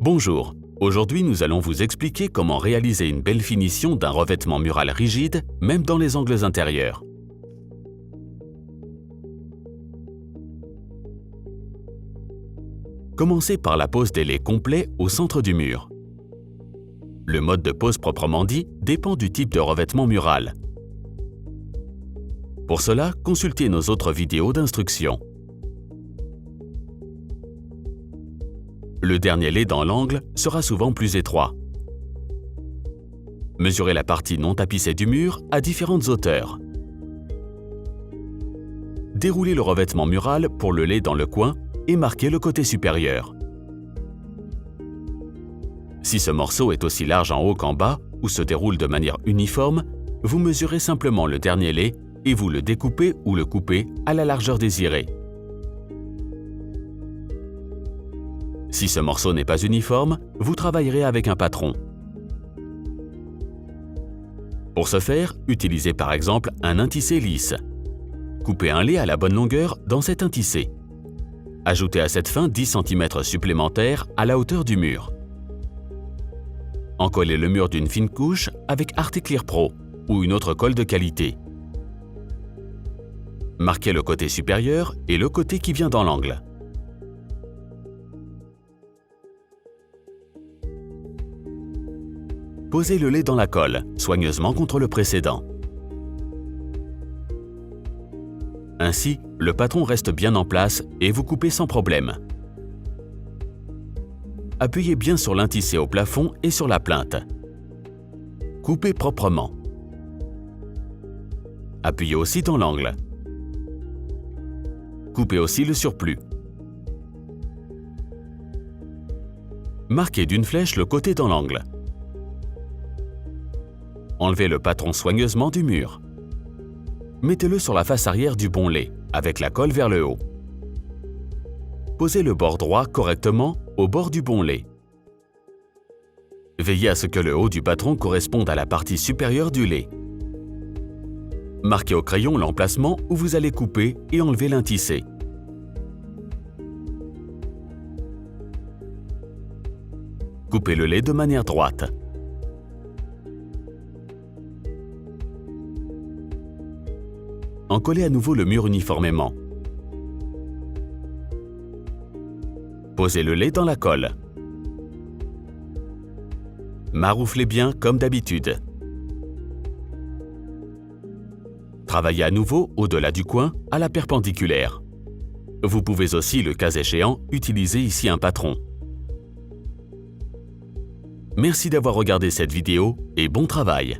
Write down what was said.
Bonjour, aujourd'hui nous allons vous expliquer comment réaliser une belle finition d'un revêtement mural rigide, même dans les angles intérieurs. Commencez par la pose des laits complets au centre du mur. Le mode de pose proprement dit dépend du type de revêtement mural. Pour cela, consultez nos autres vidéos d'instruction. Le dernier lait dans l'angle sera souvent plus étroit. Mesurez la partie non tapissée du mur à différentes hauteurs. Déroulez le revêtement mural pour le lait dans le coin et marquez le côté supérieur. Si ce morceau est aussi large en haut qu'en bas ou se déroule de manière uniforme, vous mesurez simplement le dernier lait et vous le découpez ou le coupez à la largeur désirée. Si ce morceau n'est pas uniforme, vous travaillerez avec un patron. Pour ce faire, utilisez par exemple un intissé lisse. Coupez un lait à la bonne longueur dans cet intissé. Ajoutez à cette fin 10 cm supplémentaires à la hauteur du mur. Encollez le mur d'une fine couche avec Articlear Pro ou une autre colle de qualité. Marquez le côté supérieur et le côté qui vient dans l'angle. Posez le lait dans la colle, soigneusement contre le précédent. Ainsi, le patron reste bien en place et vous coupez sans problème. Appuyez bien sur l'intissé au plafond et sur la plinthe. Coupez proprement. Appuyez aussi dans l'angle. Coupez aussi le surplus. Marquez d'une flèche le côté dans l'angle. Enlevez le patron soigneusement du mur. Mettez-le sur la face arrière du bon lait, avec la colle vers le haut. Posez le bord droit correctement au bord du bon lait. Veillez à ce que le haut du patron corresponde à la partie supérieure du lait. Marquez au crayon l'emplacement où vous allez couper et enlever l'intissé. Coupez le lait de manière droite. Encollez à nouveau le mur uniformément. Posez le lait dans la colle. Marouflez bien comme d'habitude. Travaillez à nouveau au-delà du coin à la perpendiculaire. Vous pouvez aussi, le cas échéant, utiliser ici un patron. Merci d'avoir regardé cette vidéo et bon travail!